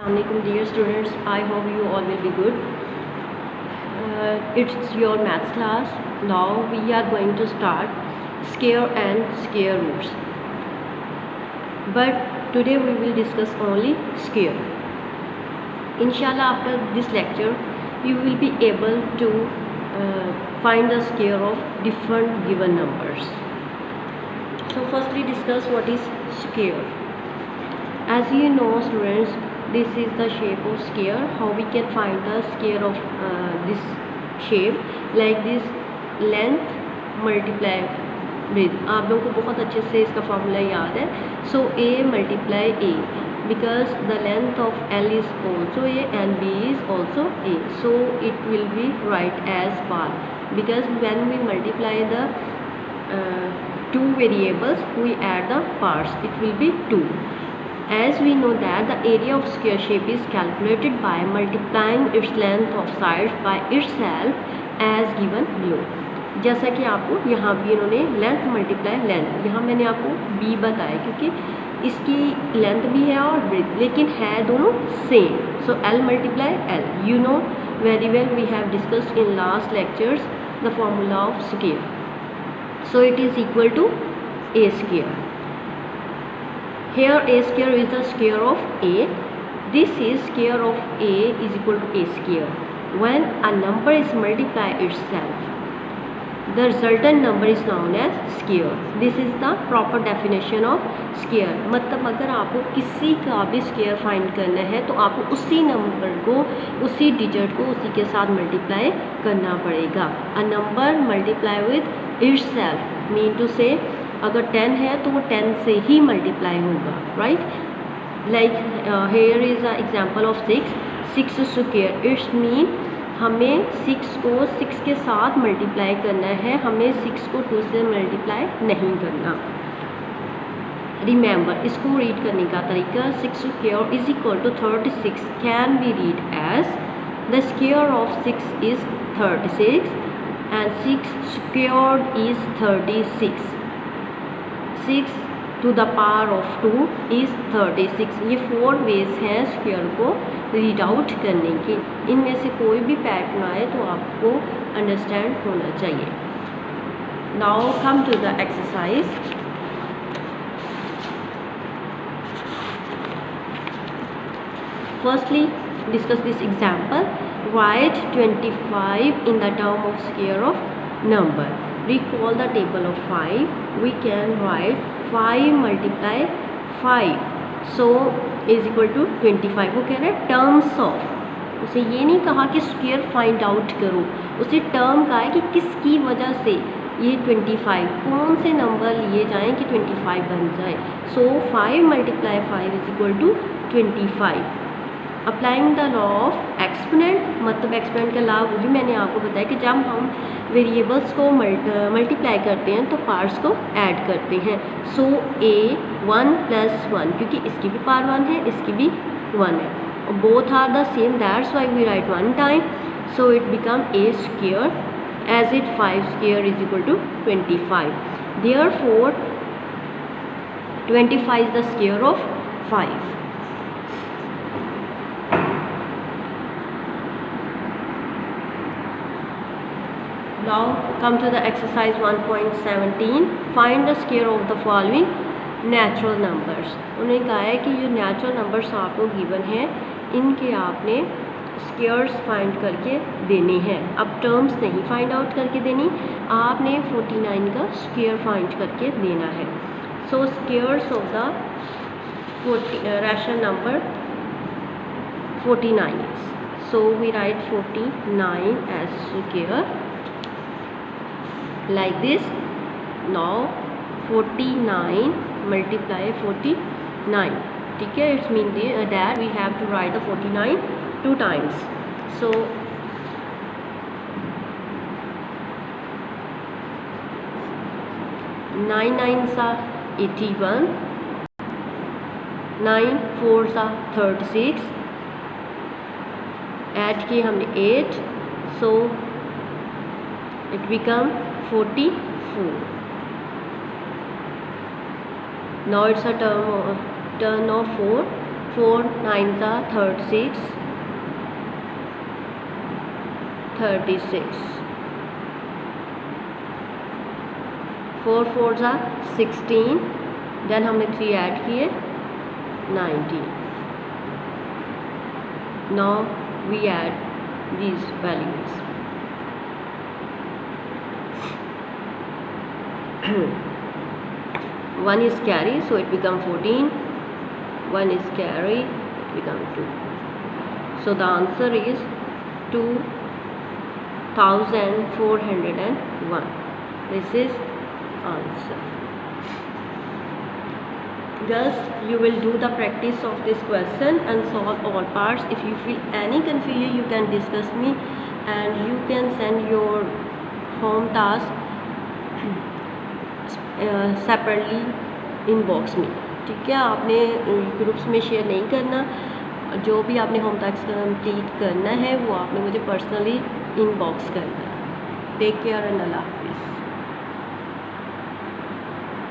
Assalamualaikum dear students, I hope you all will be good. It's your maths class. Now we are going to start square and square roots. But today we will discuss only square. Inshallah, after this lecture you will be able to find the square of different given numbers. So firstly discuss what is square. As you know students, this is the shape of square. How we can find the square of this shape? Like this, length multiply width. आप लोगों को बहुत अच्छे से इसका formula याद है. So a multiply a, because the length of L is also a and b is also a, so it will be right as part, because when we multiply the two variables we add the parts, it will be 2. As we know that the area of square shape is calculated by multiplying its length of sides by itself as given below. जैसा कि आपको यहाँ भी इन्होंने length multiply length, यहाँ मैंने आपको b बताया क्योंकि इसकी लेंथ भी है और ब्रेथ, लेकिन है दोनों same. So l multiply l, you know very well, we have discussed in last lectures the formula of square. So it is equal to a square. Here a square is the square of a. This is square of a is equal to a square. When a number is multiplied itself, the resultant number is known as square. This is the proper definition of square. मतलब अगर आपको किसी का भी square find करना है तो आपको उसी नंबर को, उसी डिजिट को उसी के साथ मल्टीप्लाई करना पड़ेगा. A number multiply with itself mean to say अगर 10 है तो वो 10 से ही मल्टीप्लाई होगा, right. Like here is a example of 6 square. It's mean हमें 6 को 6 के साथ मल्टीप्लाई करना है, हमें 6 को 2 से मल्टीप्लाई नहीं करना. रिमेंबर, इसको रीड करने का तरीका, 6 square is equal to 36 can be read as the square of 6 is 36 and 6 squared is 36. 6 to the power of 2 is 36. ये 4 वेज हैं स्क्वायर को रीड आउट करने के. इनमें से कोई भी पैटर्न आए तो आपको अंडरस्टैंड होना चाहिए. Now come to the exercise. Firstly discuss this example. Right 25 in the term of square of number. Recall the table of 5. We can write 5 multiply 5, so is equal to 25. वो कह रहा है terms of. उसे ये नहीं कहा कि square find out करो, उसे टर्म कहा है कि किसकी वजह से ये 25, कौन से नंबर लिए जाएं कि 25 बन जाए. सो 5 multiply 5 is equal to 25. Applying the law of exponent, मतलब एक्सपोनेंट का लॉ वही मैंने आपको बताया कि जब हम वेरिएबल्स को मल्टीप्लाई करते हैं तो पार्ट्स को ऐड करते हैं. सो a 1 + 1, क्योंकि इसकी भी पावर 1 है, इसकी भी 1 है, both are the same, that's why we write 1 time. So it become a square as it 5 square is equal to 25. Therefore 25 is the square of 5. Now come to the exercise 1.17. Find the square of the following natural numbers. उन्होंने कहा है कि जो natural numbers आपको given हैं इनके आपने squares find करके देने हैं. अब टर्म्स नहीं फाइंड आउट करके देनी, आपने 49 का स्क्वायर फाइंड करके देना है. So squares of the rational number 49. So we write 49 as square like this. Now 49 multiply 49, ठीक है. It's mean that we have to write the 49 2 times. So 9 9s are 81, 9 4s are 36, add किए हमने 8, so it become 44. Now it's a turn of 4. 4 9 36, 36, 4 4 16, then हमने 3 add किए 19. Now we add these values. 1 is carry, so it become 14. 1 is carry, it become 2. So the answer is 2401. This is answer. Girls, you will do the practice of this question and solve all parts. If you feel any confusion, you can discuss me and you can send your home task separately inbox में. ठीक है, आपने groups में share नहीं करना. जो भी आपने होम टास्क कंप्लीट करना है वो आपने मुझे पर्सनली इनबॉक्स करना है. टेक केयर एंड अल्लाह हाफिज़.